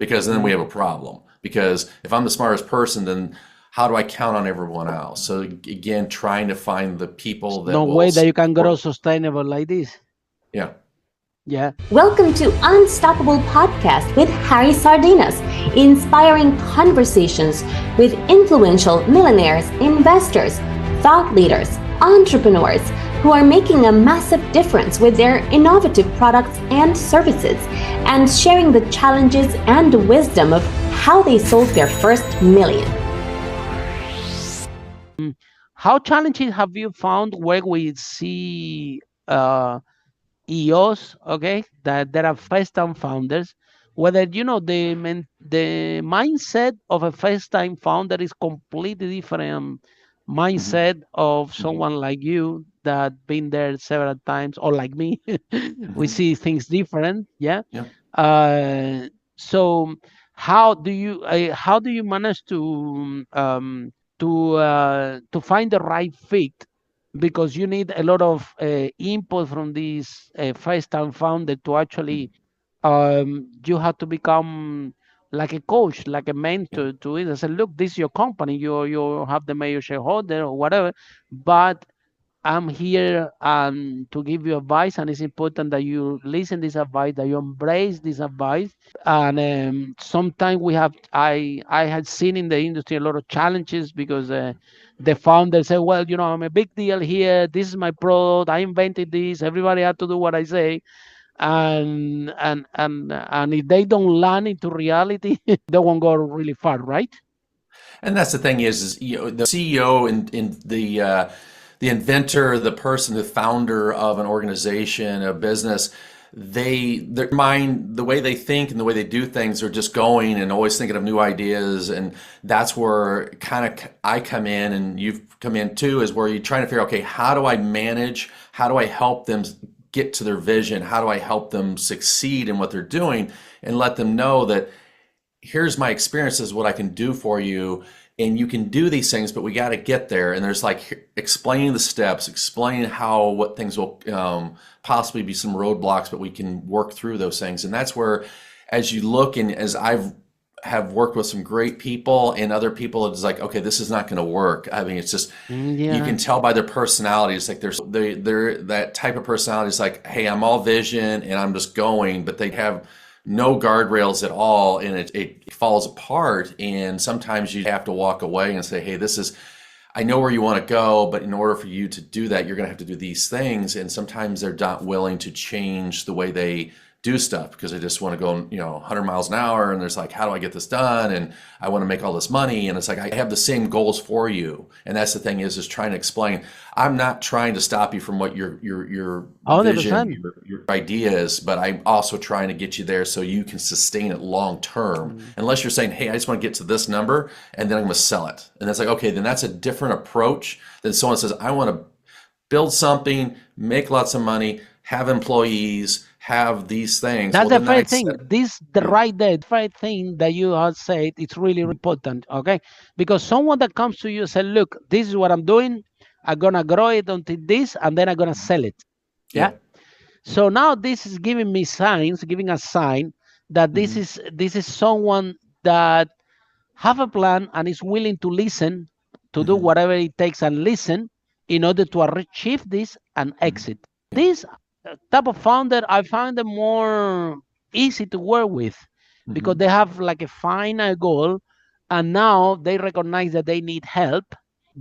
because then we have a problem. Because if I'm the smartest person, then how do I count on everyone else? So again, trying to find the people that No will way that you can grow support. sustainable like this. Yeah. Yeah. Welcome to Unstoppable Podcast with Harry Sardinas, inspiring conversations with influential millionaires, investors, thought leaders, entrepreneurs who are making a massive difference with their innovative products and services, and sharing the challenges and wisdom of how they sold their first million. How challenging have you found where we see EOs, okay, that there are first-time founders, whether the mindset of a first-time founder is completely different mindset of someone like you that been there several times, or like me, we see things different, yeah. Yeah. So how do you manage to find the right fit, because you need a lot of input from this first-time founder to actually you have to become like a coach, like a Yeah. mentor to it. I said, look, this is your company. You have the major shareholder or whatever, but I'm here to give you advice, and it's important that you listen this advice, that you embrace this advice. And sometimes I had seen in the industry a lot of challenges because the founder said, well, I'm a big deal here. This is my product. I invented this. Everybody had to do what I say. And if they don't land into reality, they won't go really far, right? And that's the thing is the CEO and the inventor, the person, the founder of an organization, a business, their mind, the way they think and the way they do things are just going and always thinking of new ideas. And that's where kind of I come in, and you've come in too, is where you're trying to figure out, okay, how do I manage? How do I help them get to their vision? How do I help them succeed in what they're doing, and let them know that here's my experiences, what I can do for you, and you can do these things, but we got to get there. And there's like explaining the steps, explaining what things will possibly be some roadblocks, but we can work through those things. And that's where, as you look, and as have worked with some great people and other people, it's like, okay, this is not going to work. I mean, it's just, you can tell by their personality. It's like they're that type of personality. It's like, hey, I'm all vision and I'm just going, but they have no guardrails at all, and it falls apart. And sometimes you have to walk away and say, hey, I know where you want to go, but in order for you to do that, you're going to have to do these things. And sometimes they're not willing to change the way they do stuff because they just want to go, 100 miles an hour. And there's like, how do I get this done? And I want to make all this money. And it's like, I have the same goals for you. And that's the thing is trying to explain, I'm not trying to stop you from what your vision, your idea is, but I'm also trying to get you there so you can sustain it long term. Unless you're saying, hey, I just want to get to this number and then I'm going to sell it. And that's like, okay, then that's a different approach than someone says, I want to build something, make lots of money, have employees, have these things. That's the first thing. The first thing that you have said, it's really important, okay? Because someone that comes to you and says, look, this is what I'm doing. I'm going to grow it until this, and then I'm going to sell it. Yeah. So now this is giving a sign that this is someone that have a plan and is willing to listen, to do whatever it takes and listen in order to achieve this and exit. This type of founder, I find them more easy to work with because they have like a final goal, and now they recognize that they need help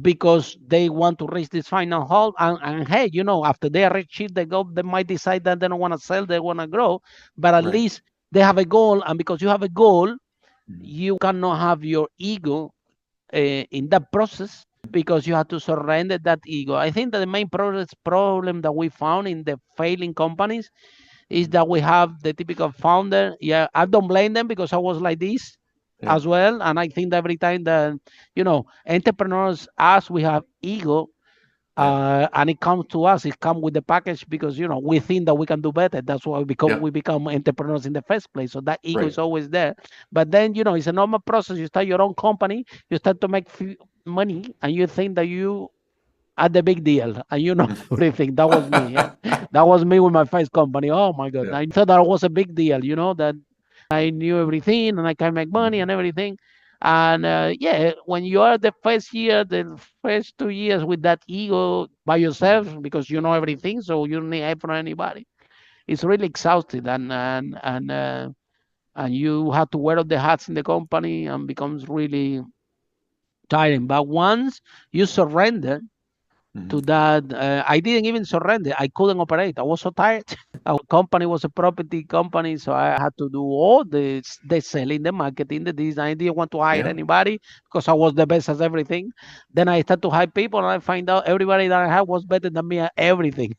because they want to reach this final goal. And hey, after they achieve the goal, they might decide that they don't want to sell, they want to grow, but at least they have a goal. And because you have a goal, you cannot have your ego in that process, because you have to surrender that ego. I think that the main problem that we found in the failing companies is that we have the typical founder. Yeah, I don't blame them because I was like this as well. And I think that every time that, entrepreneurs, as we have ego, and it comes to us, it comes with the package because, we think that we can do better. That's why we become entrepreneurs in the first place. So that ego is always there. But then, it's a normal process. You start your own company, you start to make money, and you think that you are the big deal, and everything. That was me. Yeah? That was me with my first company. Oh my God. I thought that was a big deal, that I knew everything and I can make money and everything. And yeah, when you are the first year, the first 2 years with that ego by yourself because you know everything, so you don't need help from anybody. It's really exhausted and you have to wear all the hats in the company and becomes really tiring. But once you surrender to that, I didn't even surrender. I couldn't operate. I was so tired. Our company was a property company, so I had to do all the selling, the marketing, the design. I didn't want to hire anybody because I was the best at everything. Then I started to hire people, and I find out everybody that I had was better than me at everything.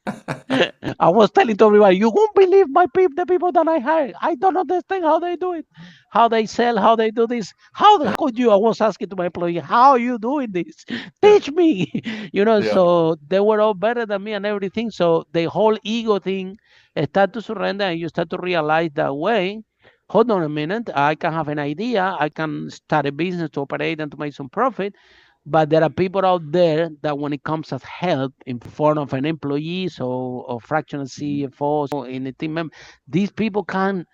I was telling to everybody, you won't believe the people that I hire. I don't understand how they do it, how they sell, how they do this. How could you? I was asking to my employee, how are you doing this? Teach me. So they were all better than me and everything. So the whole ego thing start to surrender, and you start to realize that way. Hold on a minute, I can have an idea, I can start a business to operate and to make some profit, but there are people out there that when it comes as help in front of an employee or fractional CFOs or in a team member, these people can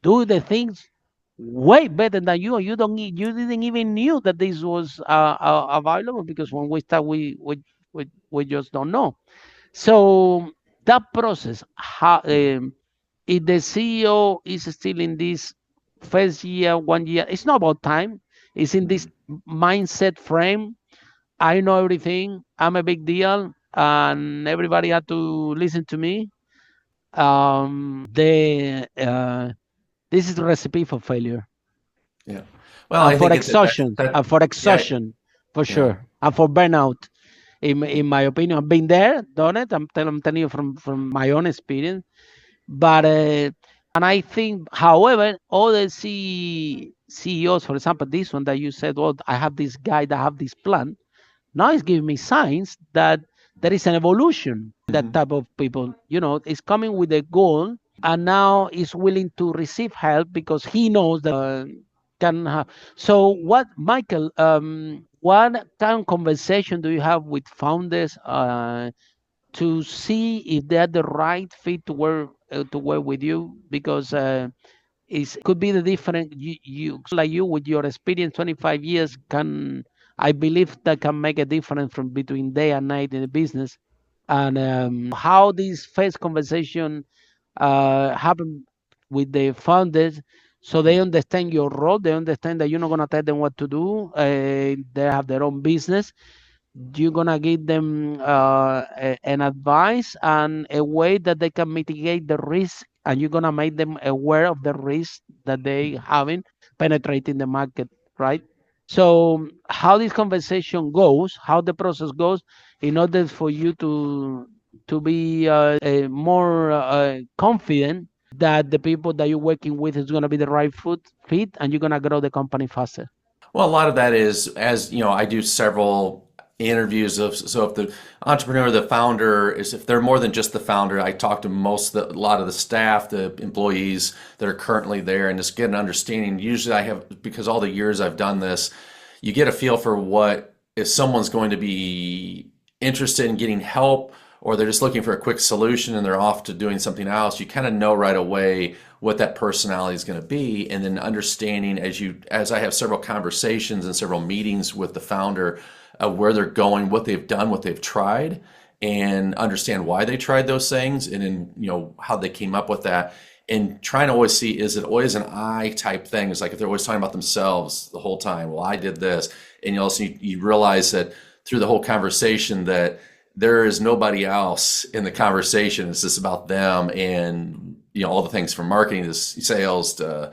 do the things way better than you. You didn't even knew that this was available because when we start, we just don't know. So that process, if the CEO is still in this first year, 1 year, it's not about time. It's in this mindset frame. I know everything. I'm a big deal, and everybody had to listen to me. This is the recipe for failure. Yeah. Well, And I for think exhaustion, for sure, and for burnout. In my opinion, I've been there, done it. I'm telling you from my own experience. But and I think, however, other CEOs, for example, this one that you said, well, I have this guy that have this plan. Now it's giving me signs that there is an evolution. That type of people, is coming with a goal, and now is willing to receive help because he knows that can have. So, what, Michael? What kind of conversation do you have with founders to see if they're the right fit to work with you? Because it could be the different. You with your experience, 25 years, I believe that can make a difference from between day and night in the business. And how this first conversation happen with the founders, so they understand your role, they understand that you're not going to tell them what to do, they have their own business. You're going to give them an advice and a way that they can mitigate the risk, and you're going to make them aware of the risk that they having penetrating the market, right? So how this conversation goes, how the process goes, in order for you to be more confident that the people that you're working with is going to be the right fit, and you're going to grow the company faster. Well, a lot of that is, as you know, I do several interviews of, so if the entrepreneur, the founder is, if they're more than just the founder, I talk to a lot of the staff, the employees that are currently there, and just get an understanding. Usually I have, because all the years I've done this, you get a feel for what, if someone's going to be interested in getting help, or they're just looking for a quick solution and they're off to doing something else. You kind of know right away what that personality is going to be, and then understanding as I have several conversations and several meetings with the founder of where they're going, what they've done, what they've tried, and understand why they tried those things, and then how they came up with that, and trying to always see, is it always an I type thing? It's like if they're always talking about themselves the whole time. Well, I did this, and you realize that through the whole conversation that there is nobody else in the conversation. It's just about them, and all the things from marketing to sales to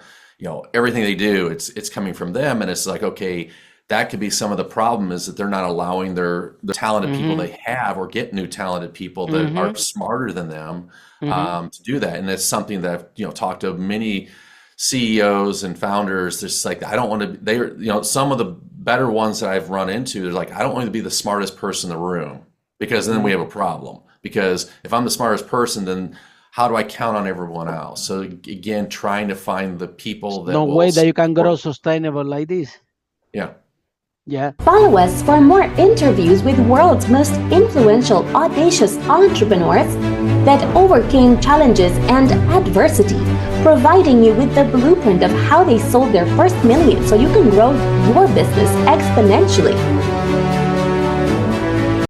everything they do. It's coming from them, and it's like, okay, that could be some of the problem, is that they're not allowing the talented people they have, or get new talented people that are smarter than them to do that. And that's something that I've talked to many CEOs and founders. It's like, I don't want to. Some of the better ones that I've run into, they're like, I don't want to be the smartest person in the room, because then we have a problem. Because if I'm the smartest person, then how do I count on everyone else? So again, trying to find the people that no way that you can grow sustainable like this. Yeah. Follow us for more interviews with world's most influential, audacious entrepreneurs that overcame challenges and adversity, providing you with the blueprint of how they sold their first million so you can grow your business exponentially.